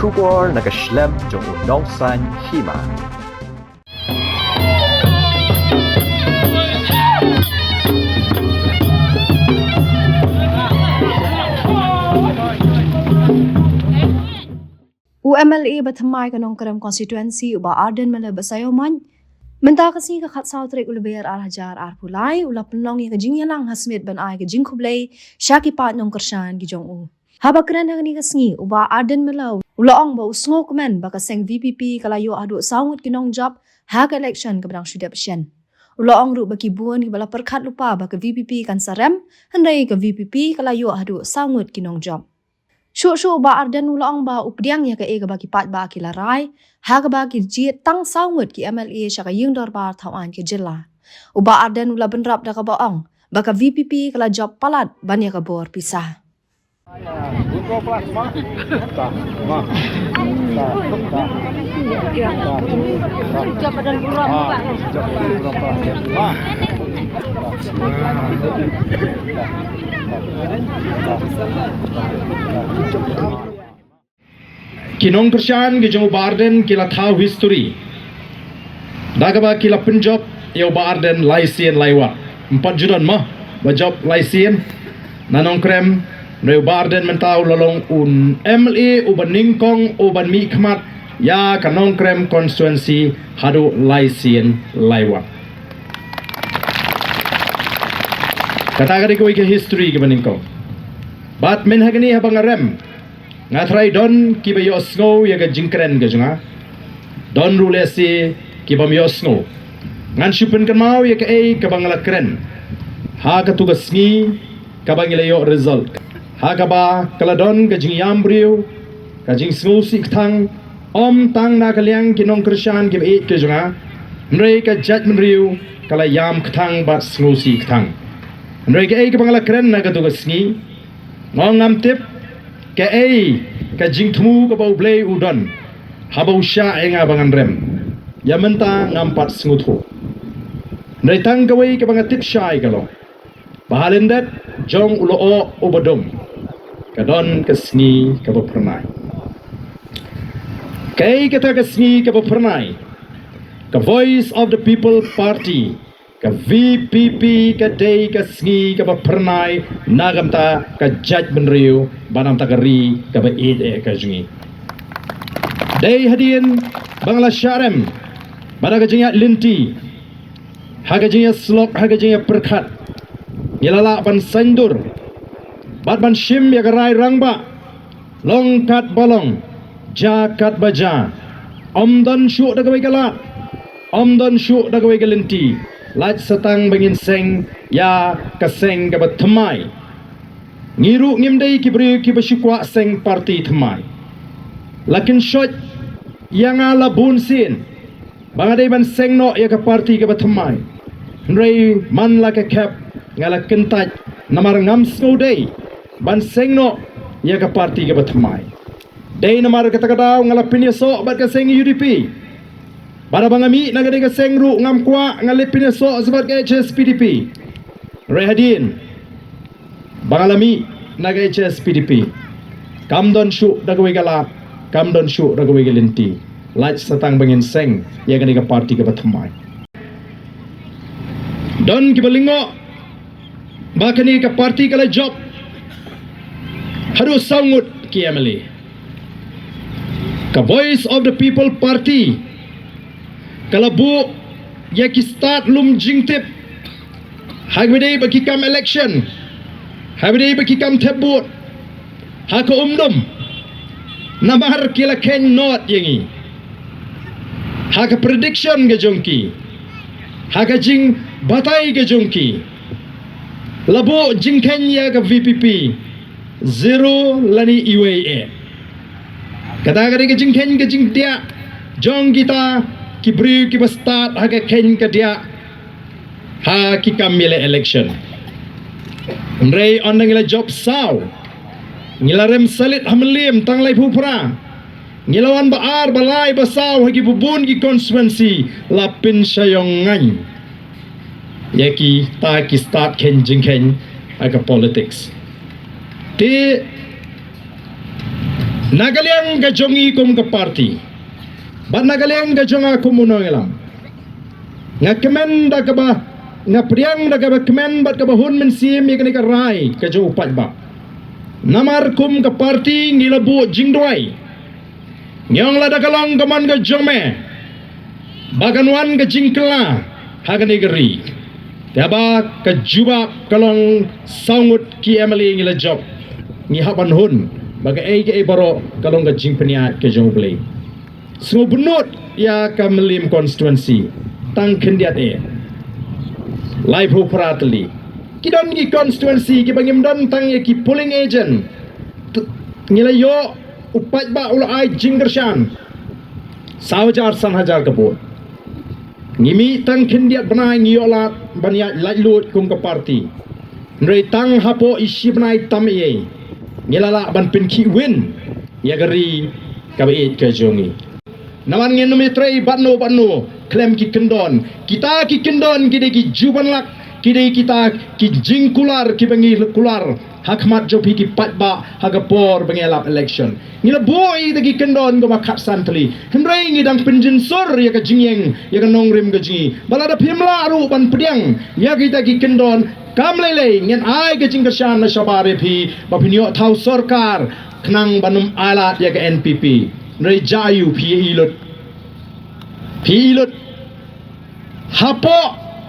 Shubor nakaslem jong unongsan hima. UMLA batamai kanong karam constituency uba Arden mala basayoman menta kasi ka khatsaw trek ulbayar hajar pulai ula penlong ya kajing lang hasmit ban ay kajing kublay syaki pat nong kershan gijong u haba kran hang ni kasngi uba Arden mala ula ong ba usngo komen baka seng VPP kalayo adu saungut kinong job hak election kabang syudap syen ula ong ru baki buan bala perkhat lupa baka VPP kan sarem handai ka VPP kalayo adu saungut kinong job Shu ba Arden ulang ba updiang ya ka ega bagi pat ba ki larai ha ka ba ki ji tang saungut ki MLA sya ka yung darbar thawan ki jilla uba Arden ula benrap da ka ba ong baka VPP kala job palat ban ya ka bor pisah Kinong Kershan gijong Arden kila tahu history. Dagaba kila penjob ya Arden laisien laiwat. 4 judan mah bajob laisien nanong krem no Arden mentau lolong un MLA uban ningkong uban mi khmat ya kanong krem constituency hadu laisien laiwat. Kata kali ko ke history ke ningkong. Bat men hagani habang rem ngatrai don kiba yosngo ya ga jingkren ga junga don rule si kiba yosngo ngan shupen kan mau ya ka ei ka bangala kren ha ka tugas ngi ka bangila yo result ha ka ba kala don ga jing yambriu ka jing sngo sik thang om tang na ka liang kinong Kershan kiba ei ka junga mrei ka judgment riu kala yam kthang ba sngo sik thang mrei ka ei ka bangala kren na ka tugas ngi ngam tip ke ei ka jingthmu ka bau blei udon habau sya enga bangan rem ya menta ngampat snguthu nei tang ka wei ka banga tip syai ka lo bahalendet jong ulo o ubadom ka don ka sngi ka ba pernai kei kata ka sngi ka ba pernai ka voice of the people party ka VPP ka day ka sngi ka ba pernai nagamta ka judgment riu banam takari ka ba ide ka jungi day hadin bangla syarem bana ka jinga linti haga jinga slok haga jinga perkhat yalala ban sandur bat ban shim ya garai rangba longkat bolong jakat baja omdan syu da ka galat omdan syu da ka galinti laj satang bangin seng ya kaseng ka ba thamai ngiru ngimdei kibri kibashikwa seng parti thamai lakin shot yang ala bunsin bangadai ban seng no ya ka parti ka ba thamai rei man la ka kap ngala kentaj namar ngam snodei ban seng no ya ka parti ka ba thamai dei namar kata kata ngala pinyeso bat ka seng UDP bara bangami nagade ka seng ru ngam kwa ngale pinyeso sebat ka HSPDP rehadin bangalami naga HSPDP kamdon syu dagwe gala kamdon syu dagwe galinti laj satang bangin seng ya gani ka parti ka bathamai don kibalingo bakani ka parti kala job haru saungut ki MLA ka voice of the people party kala bu ya ki start lum jingtip hagwede baki kam election habide baki kam tebut haka umdum namar kila ken not yengi haka prediction ga jongki haka jing batai ga jongki labo jing ken ya ga VPP zero lani UAA kata ga jing ken ga jing dia jong kita kibri ki start haka ken ka dia ha ki kam mile election Rei on ngila job saw ngila rem salit hamlim tang lai phupra ngilawan baar balai basaw hagi bubun ki constituency lapin sayong ngan yaki ta ki start ken jing ken aga politics ti Nagaliang gajongi kum ke parti. Bat nagaliang gajonga kumuno ngelam. Ngakemen da kaba ngapriang da kaba kemen bat kaba hun mensim ya kene rai gajo upat ba. Namar kum ke parti ngilabu jingdoi. Nyong la da kalong kaman gajome. Baganwan ke jingkela hagani geri. Tiaba ke juba kalong sangut ki emali ngila job. Ni haban hun bagai ai baro kalong ke jingpenia ke jongle. Semua benut ya ke melim konstituensi tang kendiat live ho pratali kidon ki konstituensi ki bangim don tang ya ki polling agent ngila yo upat ba ula ai jinggershan sawajar san hajar kapur ngimi tang kendiat banai ngiola bania lailut kum ke parti nrei tang hapo isi banai tam ye ngila la ban pin ki win ya gari kabe ke jongi naman ngin numitrei banno klem ki kendon kita ki kendon kide ki juban lak kide kita ki jingkular ki bangi kular hakmat jopi ki patba hagapor bangelap election ngila boy de ki kendon go makap santli hendrei ngidang penjinsor ya ka jingyeng ya ka nongrim ga jingi balada phimla ru ban pediang ya kita ki kendon kamlele ngin ai ga jingkershan na shabare phi bapinyo thau sarkar knang banum alat ya ka NPP Nrei jayu pilot hapo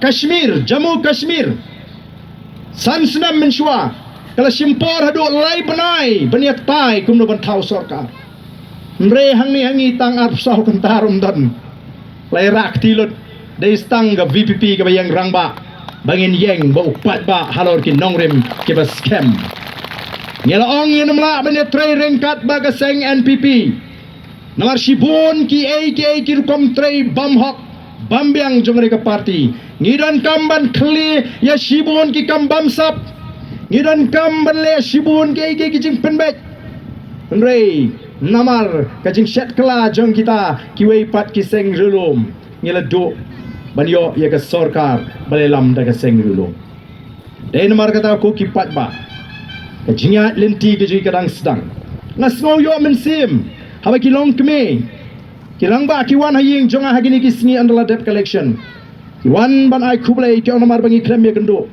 Kashmir Jammu Kashmir Sansenam menshua kalau simpor hadu lai benai beniat tai kumno bantau sarkar nrei hangi tang arpsau kantarum dan lai rak tilot dei stang ga VPP ga bayang rangba bangin yeng ba upat ba halor ki nongrim ki ba scam ngela ong yenamla beniat trei rengkat ba ga seng NPP Namar Shibun ki rukom trei bam hok bambiang jongre ke parti ngidan kamban kli ya Shibun ki kam bam sap ngidan kamban le Shibun ki jing penbet rei namar kajing set kala jong kita ki wei pat ki seng rulum ngila do banyo ya ke sarkar balelam da ke seng rulum dei namar kata ko ki pat ba kajinga lenti ke kadang sedang ngasngau yo mensim Haba kilong kami kilang ba kiwan haying jonga hagini kisni andala debt collection kiwan ban ai kublai ki on mar bangi krem ya gendo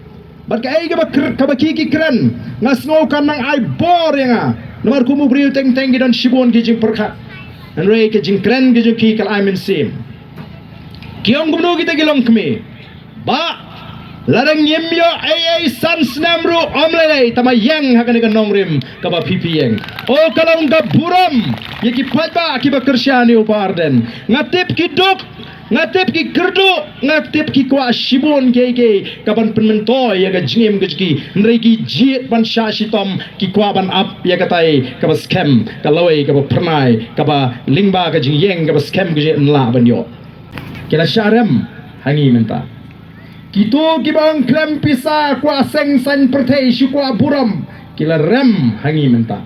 bat ka ai ga ki kren ngasno kan nang ai bor ya nomar kumu briu teng dan shibon ki jing perkha and rei ki jing kren ki jing ki kal ai min sim kiong gumno kita kilong kami ba larang yemyo ai sans namru omlele tama yang hakane kan nongrim ka ba pipi yang o kalong ga buram yaki patba ki ba kersyani uparden ngatip ki dok ngatip ki kerdo ngatip ki kwa shibon ke kaban penmento ya ga jingem gejki nregi jiet ban shashitom ki kwa ban up ya katai ka ba scam ka lawai ka ba pernai ka ba lingba ka jing yang ka ba scam ge nla ban yo kila sharem hangi menta Kito kibang klem pisa kwa seng san pertei shukwa buram kila rem hangi menta.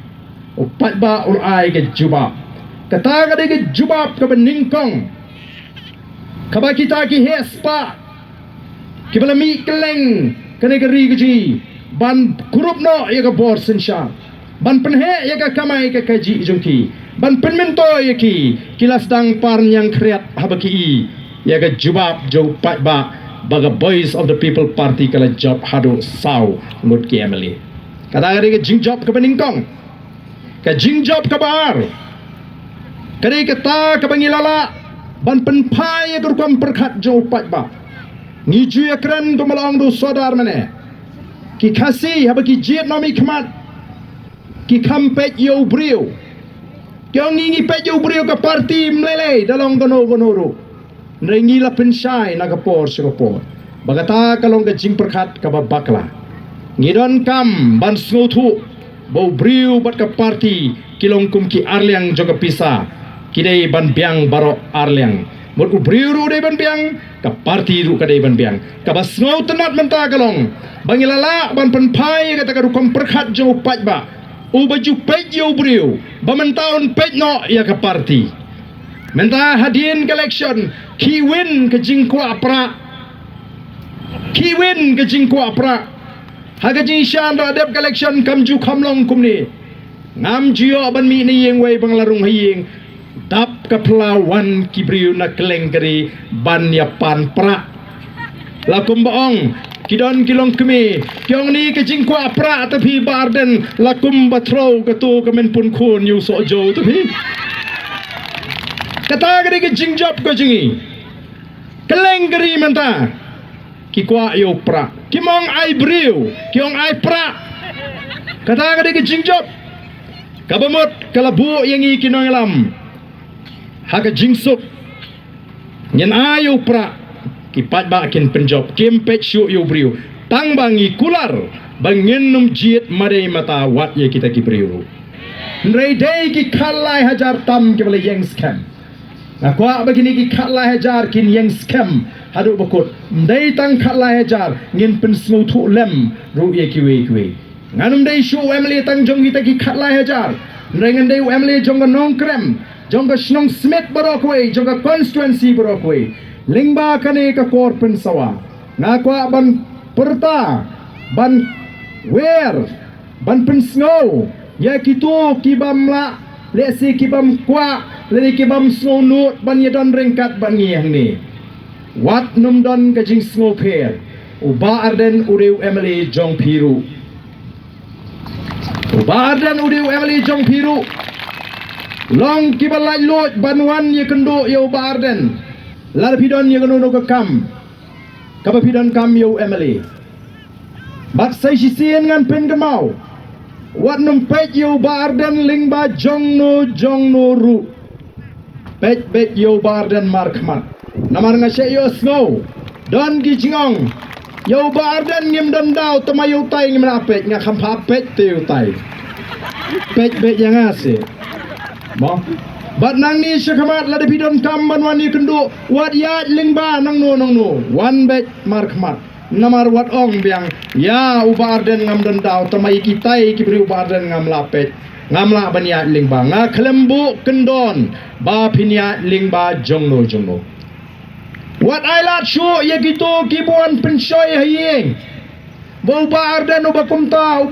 Upat ba ulai ke jubab. Kata ka ke jubab ka beningkong. Kaba kita ki hespa. Kibala mi keleng kene geri keji. Ban kurup no ya ka bor sensha. Ban penhe ya ka kamai ka kaji jungki. Ban penmento ya ki kila sedang par yang kreat habaki ya ka jubab jo upat ba baga Voice of the People Party kala job hadu sau ngut ki emily kata ke jing job ka beningkong ka jing job ka bar kare kata ka bangilala ban penpai ya kurkom perkhat jo pat ba ni ju ya kran to malong do sodar mane ki khasi haba ki jet nomi khmat ki khampet yo brio kyong ni pet yo brio ka parti mlele dalong gono ru Nrengi la pensai na kapor sikapor. Bagata kalong ka jing perkhat ka bakla. Ngidon kam ban sngotu bau briu bat ka parti kilong kum ki arliang joga pisa. Kidai ban biang baro arliang. Mut ku briu ru dei ban biang ka parti ru ka dei ban biang. Ka bas sngot tenat menta kalong. Bangilala ban penpai kata ka rukom perkhat jo patba. U baju pej yo briu. Bamentaun pej no ya ka parti. Menta hadin collection kiwin ke jingkwa pra kiwin ke jingkwa pra haga jing shan da dep collection kamju kamlong kumni ngam jio ban mi ni yeng wei bang larung hayeng dap ka pelawan kibriu na kelengkeri ban ya pan pra lakum baong kidon kilong kemi kyong ni ke jingkwa pra tapi barden lakum batrau katu kemen pun khun yu so jo tapi kata gari ke jingjop ko jingi kelengkeri menta ki kwa yo pra kimong ai briu kyong ai pra kata gari ke jingjop kabamot kalabu yang i kinong lam haga jingsuk nyen ayo pra kipat bakin penjob kempet syuk yu briu tang bangi kular bangin num jiet madai mata wat ye kita ki briu nrei dei ki khalai hajar tam ke bale yang scam akwa begini ki khalai hajar kin yang scam hadu bakut dei tang khalai hajar ngin pen snu thu lem ru ye ki we nganum dei shu emli tang jong kita ki khalai hajar nrei ngan dei emli jong nong krem jong ka snong smith barokwe jong ka constituency barokwe lingba kane ka korpen sawa ngakwa ban perta ban wer ban pensngo ya kitu kibam la lesi kibam kwa le kibam snow nut ban yadon ringkat ban ngiang ni wat num don ka jing snow per uba arden ureu emily jong piru uba arden ureu emily jong piru long kibalai lot banwan ye kendo yo uba arden lar pidon ye kono ka kam kapa pidon kam yo emily bat sai sisien ngan pen gemau wat num pet yo barden ling ba jong no ru pet yo barden markmat namar nga se yo snow don gi jingong yo barden ngim don dau tama yo tai ngim na pet nga kham pha pet te yo tai pet yang ase mo bat nang ni syakamat lada pidon kam banwan ni kendo wat ya lingba nang no wan bet markmat namar wat ong biang ya ubarden ngam dendau tamai kitai kibri ubarden ngam lapet ngam la banya lingba nga klembu kendon ba pinya lingba jongno wat ai lat shu ye gitu kibuan pensoi hayeng bo ubarden ubakumta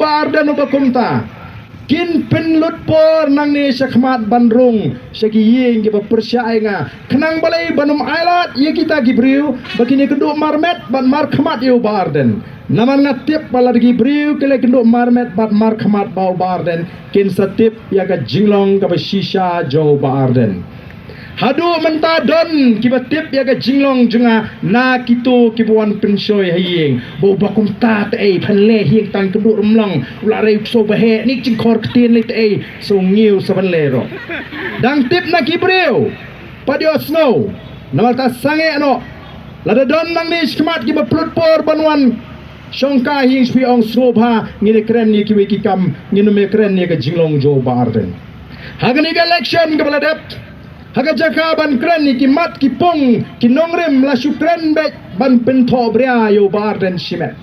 kin penlut por nang ni syakmat bandrung syaki yeng ke persyai nga kenang balai banum ailat ye kita gibriu bakini kenduk marmet ban markhamat yo barden naman ngatip pala gibriu kele kenduk marmet ban markhamat bau barden kin satip ya ka jinglong ka shisha jo barden hadu menta don kibatip ya ka jinglong junga na kitu kibuan pensoi hayeng bo bakum ta te phanle hieng tang kenduk rumlong ulare so bahe ni jingkor ketin le te so ngiu saban lero dang tip na kibreu padio snow namal ta sange ano lada don nang ni skmat ki baplut por banwan shongka hieng spi ong sobha ngine kren ni ki wiki kam ngine me kren ni ka jinglong jo barden hagani election ka baladap haga jaka ban kren ni ki mat ki pong ki nongrem la shukren bet ban pentho bria yo barden shimet